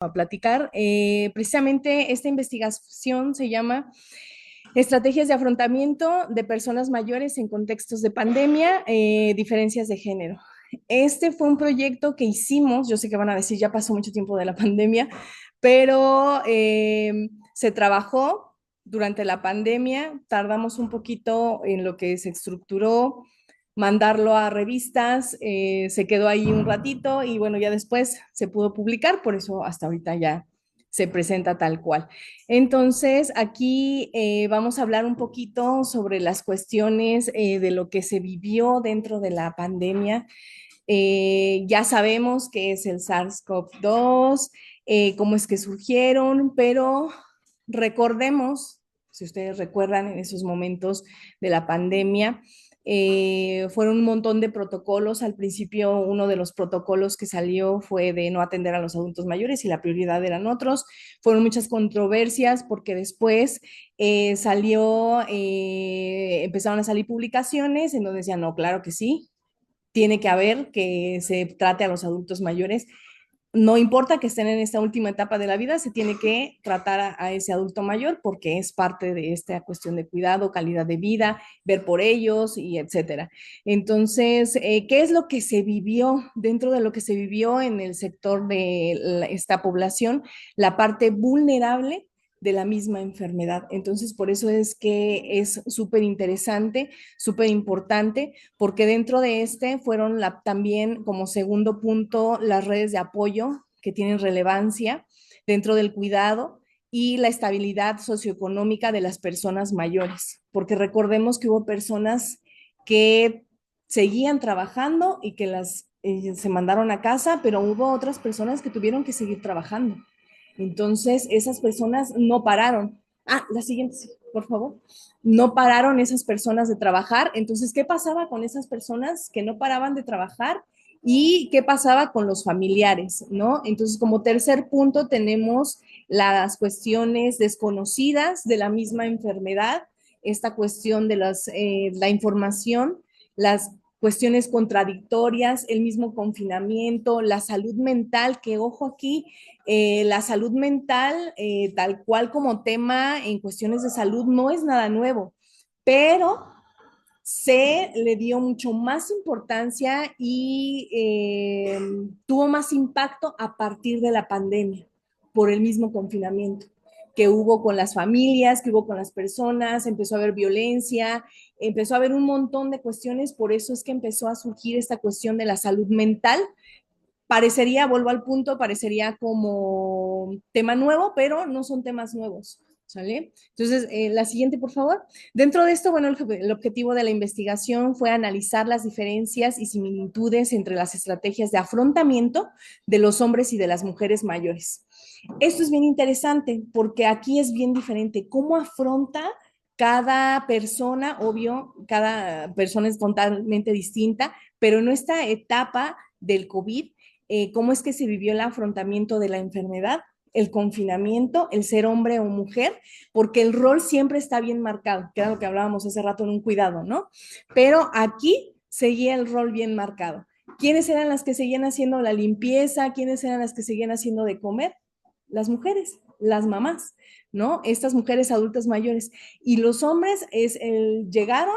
a platicar. Precisamente esta investigación se llama Estrategias de afrontamiento de personas mayores en contextos de pandemia, diferencias de género. Este fue un proyecto que hicimos, yo sé que van a decir, ya pasó mucho tiempo de la pandemia, pero se trabajó durante la pandemia, tardamos un poquito en lo que se estructuró, mandarlo a revistas, se quedó ahí un ratito y bueno, ya después se pudo publicar, por eso hasta ahorita ya se presenta tal cual. Entonces, aquí vamos a hablar un poquito sobre las cuestiones de lo que se vivió dentro de la pandemia. Ya sabemos qué es el SARS-CoV-2, cómo es que surgieron, pero recordemos, si ustedes recuerdan en esos momentos de la pandemia, fueron un montón de protocolos. Al principio, uno de los protocolos que salió fue de no atender a los adultos mayores y la prioridad eran otros. Fueron muchas controversias porque después empezaron a salir publicaciones en donde decían, no, claro que sí, tiene que haber que se trate a los adultos mayores. No importa que estén en esta última etapa de la vida, se tiene que tratar a ese adulto mayor porque es parte de esta cuestión de cuidado, calidad de vida, ver por ellos y etcétera. Entonces, ¿qué es lo que se vivió dentro de lo que se vivió en el sector de esta población? La parte vulnerable de la misma enfermedad. Entonces, por eso es que es súper interesante, súper importante, porque dentro de este fueron también como segundo punto las redes de apoyo que tienen relevancia dentro del cuidado y la estabilidad socioeconómica de las personas mayores, porque recordemos que hubo personas que seguían trabajando y que se mandaron a casa, pero hubo otras personas que tuvieron que seguir trabajando. Entonces, esas personas no pararon. La siguiente, por favor. No pararon esas personas de trabajar. Entonces, ¿qué pasaba con esas personas que no paraban de trabajar? ¿Y qué pasaba con los familiares? ¿No? Entonces, como tercer punto, tenemos las cuestiones desconocidas de la misma enfermedad, esta cuestión de la información, las cuestiones contradictorias, el mismo confinamiento, la salud mental, que ojo aquí, la salud mental, tal cual como tema en cuestiones de salud, no es nada nuevo, pero se le dio mucho más importancia y tuvo más impacto a partir de la pandemia, por el mismo confinamiento que hubo con las familias, que hubo con las personas, empezó a haber violencia, empezó a haber un montón de cuestiones, por eso es que empezó a surgir esta cuestión de la salud mental. Parecería, vuelvo al punto, parecería como tema nuevo, pero no son temas nuevos, ¿sale? Entonces, la siguiente, por favor. Dentro de esto, bueno, el objetivo de la investigación fue analizar las diferencias y similitudes entre las estrategias de afrontamiento de los hombres y de las mujeres mayores. Esto es bien interesante porque aquí es bien diferente cómo afronta cada persona, obvio, cada persona es totalmente distinta, pero en esta etapa del COVID, cómo es que se vivió el afrontamiento de la enfermedad, el confinamiento, el ser hombre o mujer, porque el rol siempre está bien marcado, que era lo que hablábamos hace rato en un cuidado, ¿no? Pero aquí seguía el rol bien marcado. ¿Quiénes eran las que seguían haciendo la limpieza? ¿Quiénes eran las que seguían haciendo de comer? Las mujeres, las mamás, ¿no? Estas mujeres adultas mayores. Y los hombres llegaron,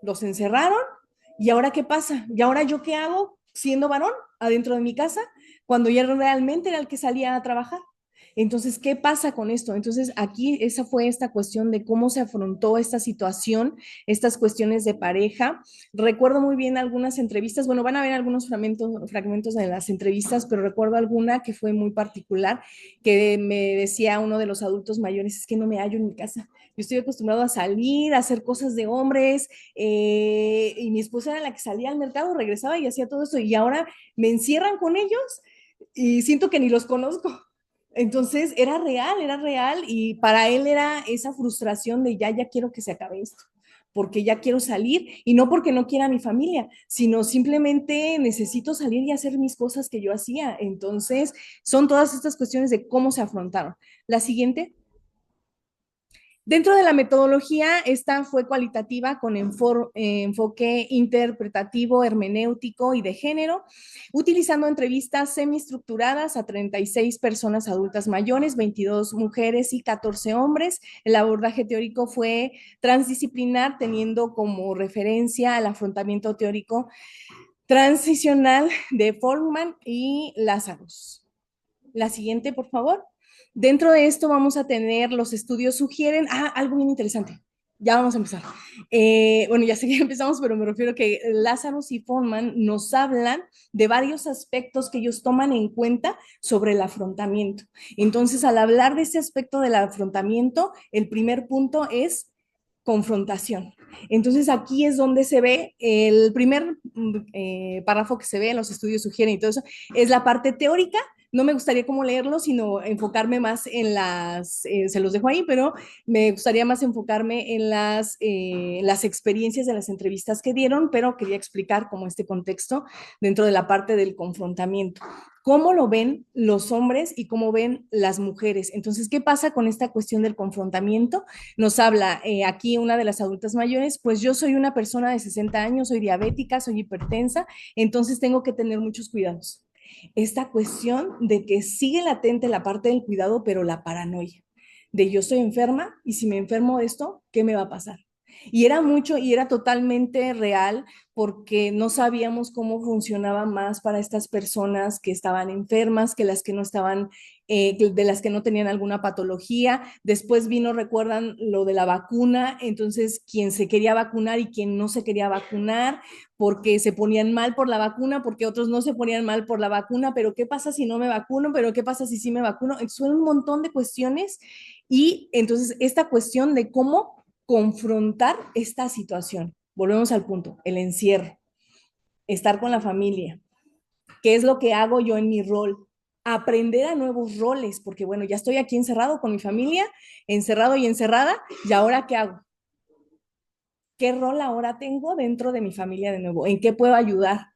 los encerraron, ¿y ahora qué pasa? ¿Y ahora yo qué hago siendo varón adentro de mi casa cuando ya realmente era el que salía a trabajar? Entonces, ¿qué pasa con esto? Entonces, aquí esa fue esta cuestión de cómo se afrontó esta situación, estas cuestiones de pareja. Recuerdo muy bien algunas entrevistas, bueno, van a ver algunos fragmentos de las entrevistas, pero recuerdo alguna que fue muy particular, que me decía uno de los adultos mayores, es que no me hallo en mi casa. Yo estoy acostumbrado a salir, a hacer cosas de hombres, y mi esposa era la que salía al mercado, regresaba y hacía todo eso, y ahora me encierran con ellos y siento que ni los conozco. Entonces era real y para él era esa frustración de ya quiero que se acabe esto, porque ya quiero salir y no porque no quiera a mi familia, sino simplemente necesito salir y hacer mis cosas que yo hacía. Entonces son todas estas cuestiones de cómo se afrontaron. La siguiente. Dentro de la metodología, esta fue cualitativa con enfoque interpretativo, hermenéutico y de género, utilizando entrevistas semiestructuradas a 36 personas adultas mayores, 22 mujeres y 14 hombres. El abordaje teórico fue transdisciplinar, teniendo como referencia al afrontamiento teórico transicional de Folkman y Lazarus. La siguiente, por favor. Dentro de esto vamos a tener los estudios sugieren, algo bien interesante. Ya vamos a empezar. Bueno, ya sé que empezamos, pero me refiero a que Lazarus y Foreman nos hablan de varios aspectos que ellos toman en cuenta sobre el afrontamiento. Entonces, al hablar de ese aspecto del afrontamiento, el primer punto es confrontación. Entonces aquí es donde se ve el primer párrafo que se ve en los estudios sugieren y todo eso, es la parte teórica. No me gustaría como leerlo, sino enfocarme más en se los dejo ahí, pero me gustaría más enfocarme en las experiencias de las entrevistas que dieron, pero quería explicar como este contexto dentro de la parte del confrontamiento. ¿Cómo lo ven los hombres y cómo ven las mujeres? Entonces, ¿qué pasa con esta cuestión del confrontamiento? Nos habla aquí una de las adultas mayores, pues yo soy una persona de 60 años, soy diabética, soy hipertensa, entonces tengo que tener muchos cuidados. Esta cuestión de que sigue latente la parte del cuidado, pero la paranoia, de yo estoy enferma y si me enfermo de esto, ¿qué me va a pasar? Y era mucho y era totalmente real porque no sabíamos cómo funcionaba más para estas personas que estaban enfermas, que las que no estaban, de las que no tenían alguna patología. Después vino, recuerdan, lo de la vacuna, entonces quien se quería vacunar y quien no se quería vacunar, porque se ponían mal por la vacuna, porque otros no se ponían mal por la vacuna, pero ¿qué pasa si no me vacuno? ¿Pero qué pasa si sí me vacuno? Son un montón de cuestiones y entonces esta cuestión de cómo confrontar esta situación. Volvemos al punto, el encierro, estar con la familia, qué es lo que hago yo en mi rol, aprender a nuevos roles, porque bueno, ya estoy aquí encerrado con mi familia, encerrado y encerrada, y ahora ¿qué hago? ¿Qué rol ahora tengo dentro de mi familia de nuevo? ¿En qué puedo ayudar?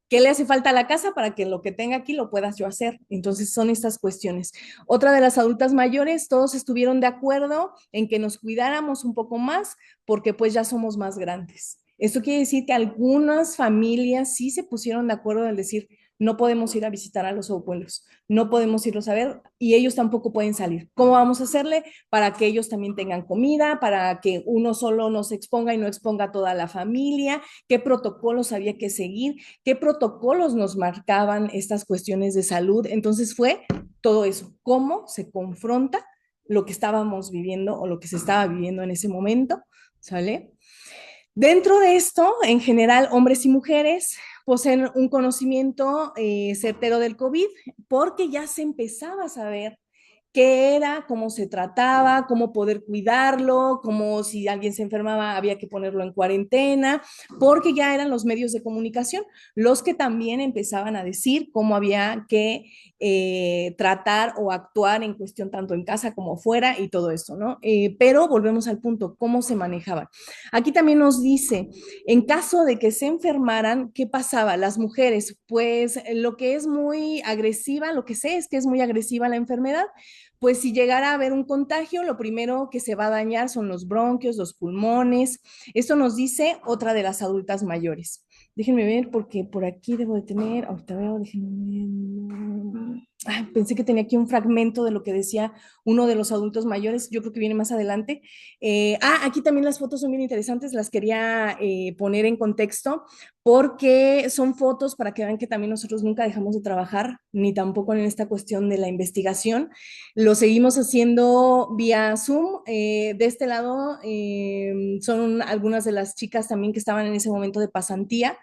¿Qué le hace falta a la casa para que lo que tenga aquí lo puedas yo hacer? Entonces son estas cuestiones. Otra de las adultas mayores, todos estuvieron de acuerdo en que nos cuidáramos un poco más porque pues ya somos más grandes. Esto quiere decir que algunas familias sí se pusieron de acuerdo en decir, no podemos ir a visitar a los abuelos, no podemos irlos a ver y ellos tampoco pueden salir. ¿Cómo vamos a hacerle para que ellos también tengan comida, para que uno solo no se exponga y no exponga a toda la familia? ¿Qué protocolos había que seguir? ¿Qué protocolos nos marcaban estas cuestiones de salud? Entonces fue todo eso, cómo se confronta lo que estábamos viviendo o lo que se estaba viviendo en ese momento, ¿sale? Dentro de esto, en general, hombres y mujeres poseen un conocimiento certero del COVID porque ya se empezaba a saber qué era, cómo se trataba, cómo poder cuidarlo, cómo si alguien se enfermaba había que ponerlo en cuarentena, porque ya eran los medios de comunicación los que también empezaban a decir cómo había que tratar o actuar en cuestión tanto en casa como fuera y todo esto, ¿no? Pero volvemos al punto, ¿cómo se manejaban? Aquí también nos dice, en caso de que se enfermaran, ¿qué pasaba? Las mujeres, pues lo que es muy agresiva, lo que sé es que es muy agresiva la enfermedad, pues si llegara a haber un contagio, lo primero que se va a dañar son los bronquios, los pulmones. Esto nos dice otra de las adultas mayores. Déjenme ver porque por aquí debo de tener, ahorita veo, déjenme ver. Pensé que tenía aquí un fragmento de lo que decía uno de los adultos mayores, yo creo que viene más adelante. Aquí también las fotos son bien interesantes, las quería poner en contexto porque son fotos para que vean que también nosotros nunca dejamos de trabajar, ni tampoco en esta cuestión de la investigación. Lo seguimos haciendo vía Zoom. De este lado son algunas de las chicas también que estaban en ese momento de pasantía.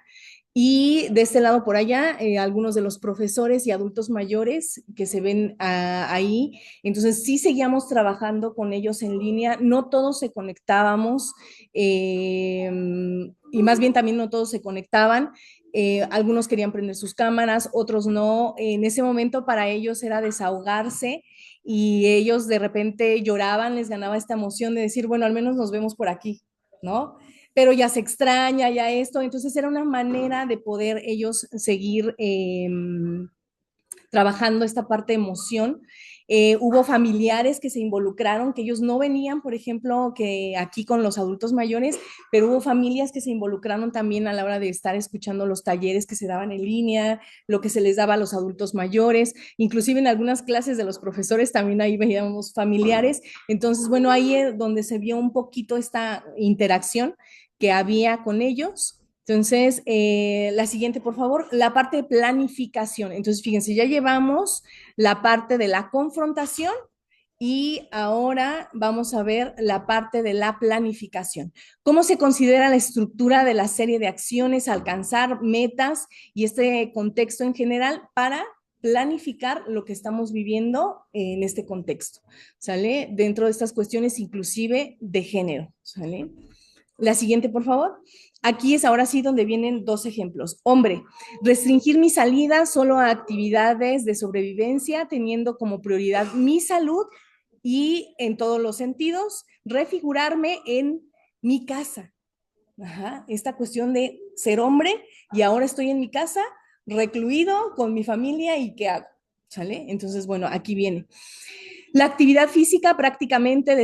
Y de este lado por allá, algunos de los profesores y adultos mayores que se ven ahí. Entonces, sí seguíamos trabajando con ellos en línea. No todos se conectábamos y más bien también no todos se conectaban. Algunos querían prender sus cámaras, otros no. En ese momento para ellos era desahogarse y ellos de repente lloraban, les ganaba esta emoción de decir, bueno, al menos nos vemos por aquí, ¿no? Pero ya se extraña, ya esto, entonces era una manera de poder ellos seguir trabajando esta parte de emoción. Hubo familiares que se involucraron, que ellos no venían, por ejemplo, que aquí con los adultos mayores, pero hubo familias que se involucraron también a la hora de estar escuchando los talleres que se daban en línea, lo que se les daba a los adultos mayores, inclusive en algunas clases de los profesores también ahí veíamos familiares. Entonces, bueno, ahí es donde se vio un poquito esta interacción que había con ellos. Entonces, la siguiente, por favor, la parte de planificación. Entonces, fíjense, ya llevamos la parte de la confrontación y ahora vamos a ver la parte de la planificación. ¿Cómo se considera la estructura de la serie de acciones, alcanzar metas y este contexto en general para planificar lo que estamos viviendo en este contexto? ¿Sale? Dentro de estas cuestiones inclusive de género. ¿Sale? La siguiente, por favor. Aquí es ahora sí donde vienen dos ejemplos. Hombre, restringir mi salida solo a actividades de sobrevivencia, teniendo como prioridad mi salud y en todos los sentidos, refigurarme en mi casa. Ajá, esta cuestión de ser hombre y ahora estoy en mi casa, recluido con mi familia y ¿qué hago? ¿Sale? Entonces, bueno, aquí viene. La actividad física prácticamente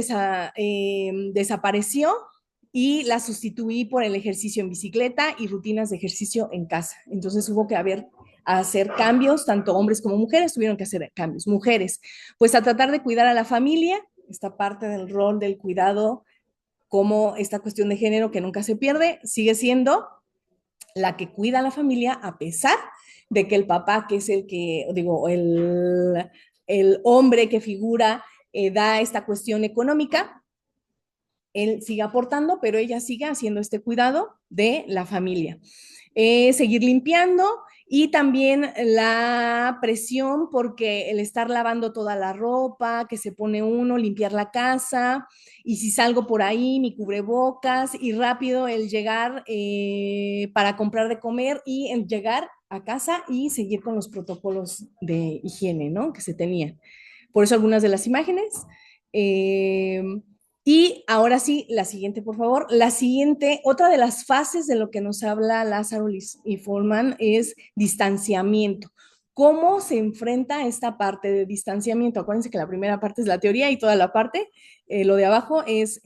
desapareció y la sustituí por el ejercicio en bicicleta y rutinas de ejercicio en casa. Entonces hubo que hacer cambios, tanto hombres como mujeres tuvieron que hacer cambios. Mujeres, pues a tratar de cuidar a la familia, esta parte del rol del cuidado, como esta cuestión de género que nunca se pierde, sigue siendo la que cuida a la familia a pesar de que el papá, que es el que, digo, el hombre que figura, da esta cuestión económica, él sigue aportando, pero ella sigue haciendo este cuidado de la familia. Seguir limpiando y también la presión porque el estar lavando toda la ropa que se pone uno, limpiar la casa y si salgo por ahí, mi cubrebocas y rápido el llegar para comprar de comer y el llegar a casa y seguir con los protocolos de higiene, ¿no? Que se tenían. Por eso algunas de las imágenes. Eh, y ahora sí, la siguiente, por favor. La siguiente, otra de las fases de lo que nos habla Lázaro y Forman es distanciamiento. ¿Cómo se enfrenta esta parte de distanciamiento? Acuérdense que la primera parte es la teoría y toda la parte, lo de abajo es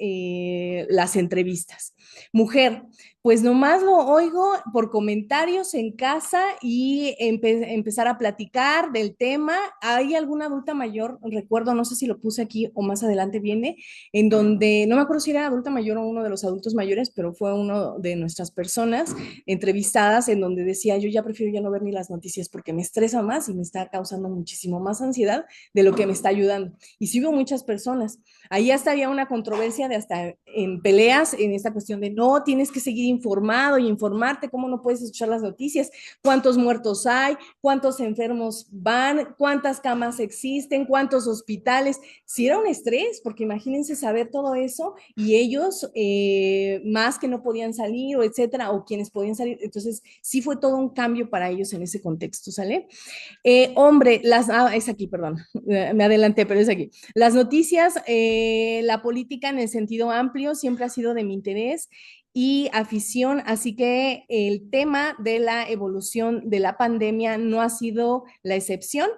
las entrevistas. Mujer, pues nomás lo oigo por comentarios en casa y empezar a platicar del tema. ¿Hay alguna adulta mayor? Recuerdo, no sé si lo puse aquí o más adelante viene, en donde, no me acuerdo si era adulta mayor o uno de los adultos mayores, pero fue uno de nuestras personas entrevistadas en donde decía, yo ya prefiero ya no ver ni las noticias porque me estresa más y me está causando muchísimo más ansiedad de lo que me está ayudando. Y sí hubo muchas personas. Ahí hasta había una controversia de hasta en peleas en esta cuestión de no, tienes que seguir informado y informarte, cómo no puedes escuchar las noticias, cuántos muertos hay, cuántos enfermos van, cuántas camas existen, cuántos hospitales. Sí era un estrés, porque imagínense saber todo eso y ellos más que no podían salir o etcétera, o quienes podían salir. Entonces sí fue todo un cambio para ellos en ese contexto, ¿sale? Hombre, es aquí, perdón, me adelanté, pero es aquí. Las noticias, la política en el sentido amplio siempre ha sido de mi interés y afición, así que el tema de la evolución de la pandemia no ha sido la excepción.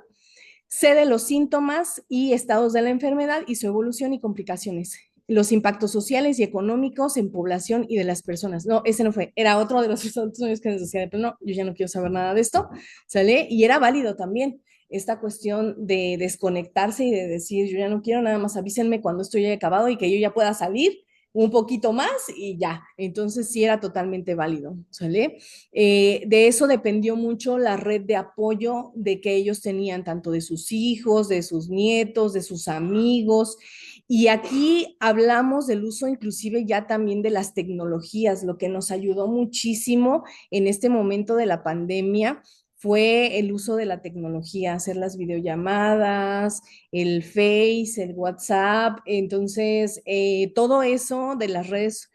Sé de los síntomas y estados de la enfermedad y su evolución y complicaciones, los impactos sociales y económicos en población y de las personas. No, ese no fue, era otro de los resultados que nos decía, pero no, yo ya no quiero saber nada de esto, ¿sale? Y era válido también esta cuestión de desconectarse y de decir, yo ya no quiero, nada más avísenme cuando esto ya acabado y que yo ya pueda salir un poquito más y ya. Entonces sí era totalmente válido, ¿sale? De eso dependió mucho la red de apoyo de que ellos tenían, tanto de sus hijos, de sus nietos, de sus amigos. Y aquí hablamos del uso inclusive ya también de las tecnologías, lo que nos ayudó muchísimo en este momento de la pandemia fue el uso de la tecnología, hacer las videollamadas, el Face, el WhatsApp. Entonces, todo eso de las redes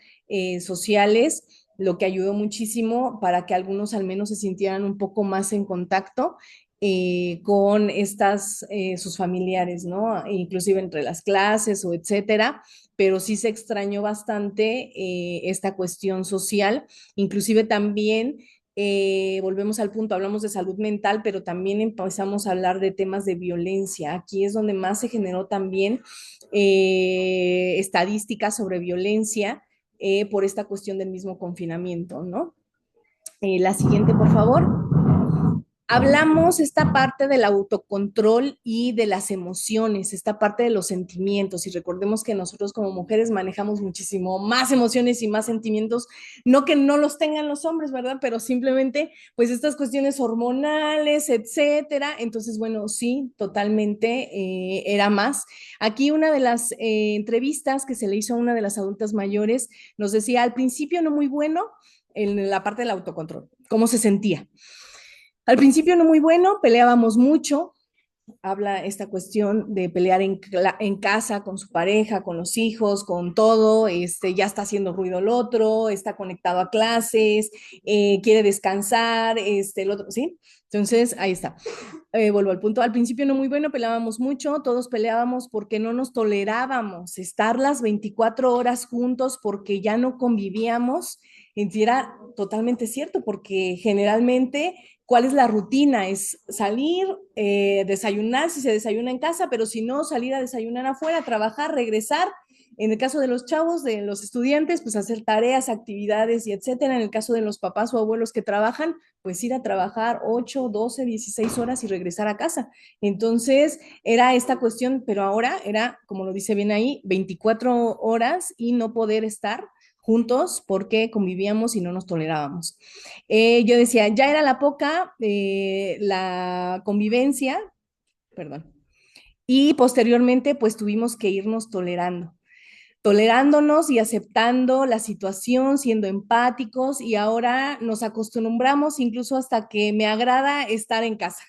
sociales, lo que ayudó muchísimo para que algunos al menos se sintieran un poco más en contacto con sus familiares, ¿no? Inclusive entre las clases o etcétera, pero sí se extrañó bastante esta cuestión social, inclusive también volvemos al punto, hablamos de salud mental, pero también empezamos a hablar de temas de violencia. Aquí es donde más se generó también estadísticas sobre violencia por esta cuestión del mismo confinamiento, ¿no? La siguiente, por favor. Hablamos esta parte del autocontrol y de las emociones, esta parte de los sentimientos. Y recordemos que nosotros como mujeres manejamos muchísimo más emociones y más sentimientos, no que no los tengan los hombres, ¿verdad? Pero simplemente, pues estas cuestiones hormonales, etcétera. Entonces, bueno, sí, totalmente era más. Aquí una de las entrevistas que se le hizo a una de las adultas mayores nos decía al principio no muy bueno en la parte del autocontrol, cómo se sentía. Al principio no muy bueno, peleábamos mucho, habla esta cuestión de pelear en casa con su pareja, con los hijos, con todo, ya está haciendo ruido el otro, está conectado a clases, quiere descansar, el otro, ¿sí? Entonces, ahí está. Vuelvo al punto, al principio no muy bueno, peleábamos mucho, todos peleábamos porque no nos tolerábamos estar las 24 horas juntos porque ya no convivíamos, y era totalmente cierto, porque generalmente, ¿cuál es la rutina? Es salir, desayunar, si se desayuna en casa, pero si no, salir a desayunar afuera, trabajar, regresar. En el caso de los chavos, de los estudiantes, pues hacer tareas, actividades y etcétera. En el caso de los papás o abuelos que trabajan, pues ir a trabajar 8, 12, 16 horas y regresar a casa. Entonces, era esta cuestión, pero ahora era, como lo dice bien ahí, 24 horas y no poder estar juntos porque convivíamos y no nos tolerábamos. Yo decía, ya era la poca, la convivencia, perdón, y posteriormente pues tuvimos que irnos tolerándonos y aceptando la situación, siendo empáticos y ahora nos acostumbramos incluso hasta que me agrada estar en casa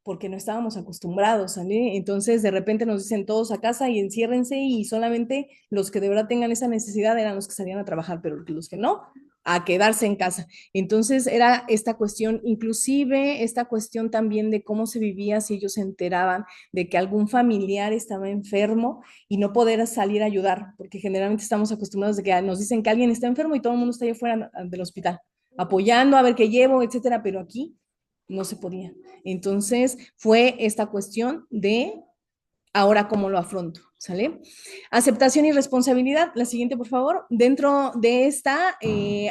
porque no estábamos acostumbrados, ¿sale? Entonces, de repente nos dicen todos a casa y enciérrense y solamente los que de verdad tengan esa necesidad eran los que salían a trabajar, pero los que no, a quedarse en casa. Entonces, era esta cuestión, inclusive esta cuestión también de cómo se vivía si ellos se enteraban de que algún familiar estaba enfermo y no poder salir a ayudar, porque generalmente estamos acostumbrados de que nos dicen que alguien está enfermo y todo el mundo está allá afuera del hospital, apoyando a ver qué llevo, etcétera, pero aquí no se podía. Entonces fue esta cuestión de ahora cómo lo afronto, ¿sale? Aceptación y responsabilidad. La siguiente, por favor. Dentro de esta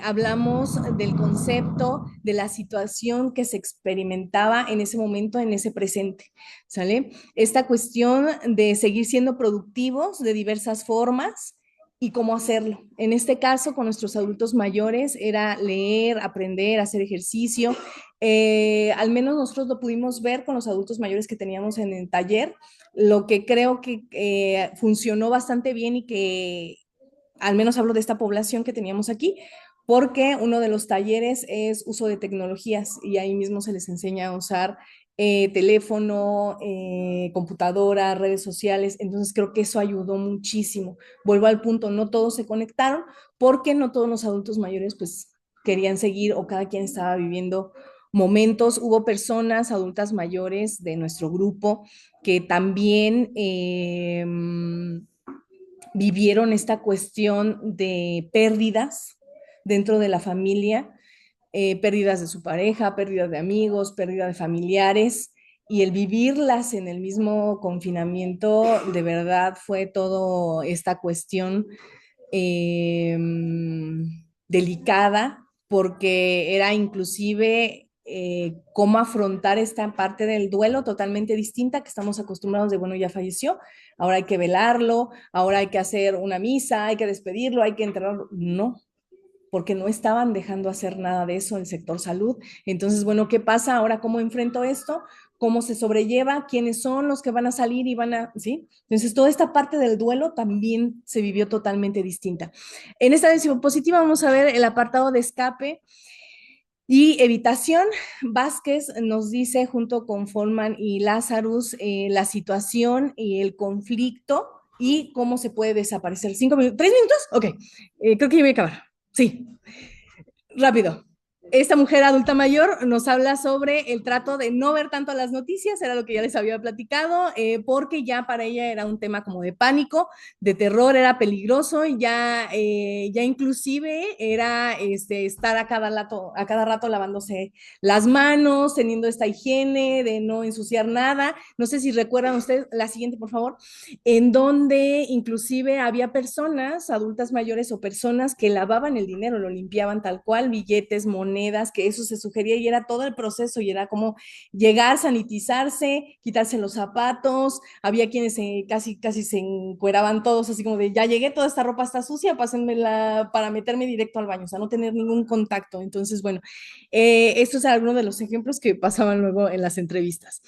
hablamos del concepto de la situación que se experimentaba en ese momento, en ese presente, ¿sale? Esta cuestión de seguir siendo productivos de diversas formas, y cómo hacerlo. En este caso, con nuestros adultos mayores, era leer, aprender, hacer ejercicio. Al menos nosotros lo pudimos ver con los adultos mayores que teníamos en el taller, lo que creo que funcionó bastante bien y que, al menos hablo de esta población que teníamos aquí, porque uno de los talleres es uso de tecnologías y ahí mismo se les enseña a usar teléfono, computadora, redes sociales. Entonces creo que eso ayudó muchísimo. Vuelvo al punto, no todos se conectaron porque no todos los adultos mayores pues querían seguir o cada quien estaba viviendo momentos. Hubo personas adultas mayores de nuestro grupo que también vivieron esta cuestión de pérdidas dentro de la familia, pérdidas de su pareja, pérdidas de amigos, pérdida de familiares, y el vivirlas en el mismo confinamiento, de verdad fue todo esta cuestión eh, delicada, porque era inclusive cómo afrontar esta parte del duelo totalmente distinta que estamos acostumbrados de, bueno, ya falleció, ahora hay que velarlo, ahora hay que hacer una misa, hay que despedirlo, hay que enterrarlo. No, porque no estaban dejando hacer nada de eso el sector salud. Entonces, bueno, ¿qué pasa ahora? ¿Cómo enfrento esto? ¿Cómo se sobrelleva? ¿Quiénes son los que van a salir y van a, sí? Entonces, toda esta parte del duelo también se vivió totalmente distinta. En esta diapositiva vamos a ver el apartado de escape y evitación. Vázquez nos dice, junto con Folman y Lazarus, la situación y el conflicto y cómo se puede desaparecer. 5 minutos, 3 minutos, ok, creo que ya voy a acabar. Sí, rápido. Esta mujer adulta mayor nos habla sobre el trato de no ver tanto las noticias, era lo que ya les había platicado, porque ya para ella era un tema como de pánico, de terror, era peligroso, y ya inclusive era estar a cada rato lavándose las manos, teniendo esta higiene de no ensuciar nada. No sé si recuerdan ustedes, la siguiente, por favor, en donde inclusive había personas, adultas mayores o personas que lavaban el dinero, lo limpiaban tal cual, billetes, monedas, que eso se sugería y era todo el proceso y era como llegar, sanitizarse, quitarse los zapatos, había quienes casi se encueraban todos, así como de ya llegué, toda esta ropa está sucia, pásenmela para meterme directo al baño, o sea, no tener ningún contacto. Entonces, bueno, estos son algunos de los ejemplos que pasaban luego en las entrevistas.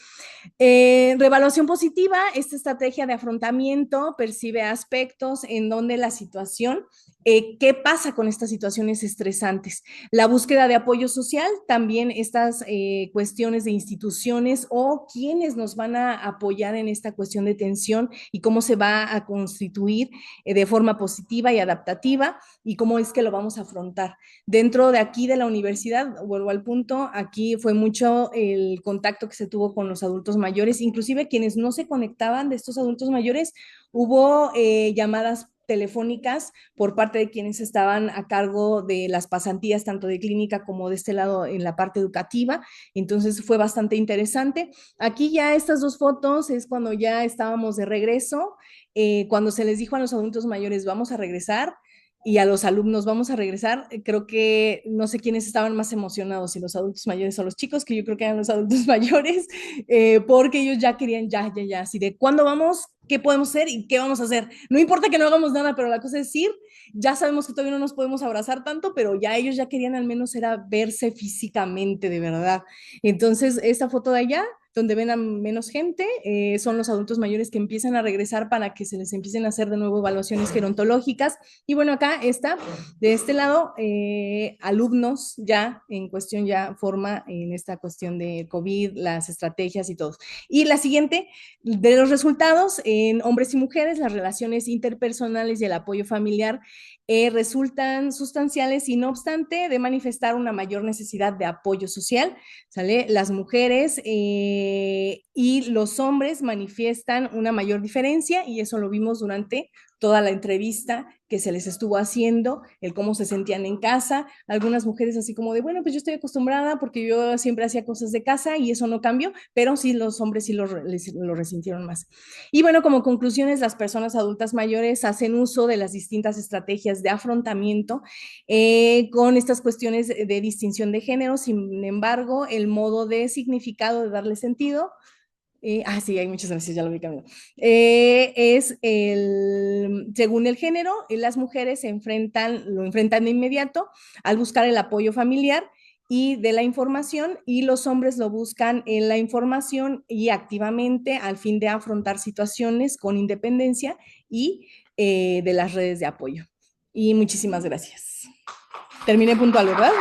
Revaluación positiva, esta estrategia de afrontamiento percibe aspectos en donde la situación, qué pasa con estas situaciones estresantes. La búsqueda de apoyo social, también estas cuestiones de instituciones o quiénes nos van a apoyar en esta cuestión de tensión y cómo se va a constituir de forma positiva y adaptativa y cómo es que lo vamos a afrontar. Dentro de aquí de la universidad, vuelvo al punto, aquí fue mucho el contacto que se tuvo con los adultos mayores, inclusive quienes no se conectaban de estos adultos mayores, hubo llamadas telefónicas por parte de quienes estaban a cargo de las pasantías, tanto de clínica como de este lado en la parte educativa. Entonces fue bastante interesante. Aquí ya estas dos fotos es cuando ya estábamos de regreso, cuando se les dijo a los adultos mayores, vamos a regresar, y a los alumnos vamos a regresar. Creo que no sé quiénes estaban más emocionados, si los adultos mayores o los chicos, que yo creo que eran los adultos mayores, porque ellos ya querían ya, así de cuándo vamos, qué podemos hacer y qué vamos a hacer. No importa que no hagamos nada, pero la cosa es ir, ya sabemos que todavía no nos podemos abrazar tanto, pero ya ellos ya querían al menos era verse físicamente de verdad. Entonces, esta foto de allá donde ven a menos gente, son los adultos mayores que empiezan a regresar para que se les empiecen a hacer de nuevo evaluaciones gerontológicas. Y bueno, acá está, de este lado, alumnos ya en cuestión, ya forma en esta cuestión de COVID, las estrategias y todo. Y la siguiente, de los resultados en hombres y mujeres, las relaciones interpersonales y el apoyo familiar resultan sustanciales y no obstante de manifestar una mayor necesidad de apoyo social, ¿sale? Las mujeres y los hombres manifiestan una mayor diferencia y eso lo vimos durante toda la entrevista que se les estuvo haciendo, el cómo se sentían en casa, algunas mujeres así como de, bueno, pues yo estoy acostumbrada porque yo siempre hacía cosas de casa y eso no cambió, pero sí los hombres sí lo resintieron más. Y bueno, como conclusiones, las personas adultas mayores hacen uso de las distintas estrategias de afrontamiento con estas cuestiones de distinción de género. Sin embargo, el modo de significado de darle sentido, sí, hay muchas gracias, ya lo vi cambiando. Según el género, las mujeres lo enfrentan de inmediato al buscar el apoyo familiar y de la información, y los hombres lo buscan en la información y activamente al fin de afrontar situaciones con independencia y de las redes de apoyo. Y muchísimas gracias. Terminé puntual, ¿verdad?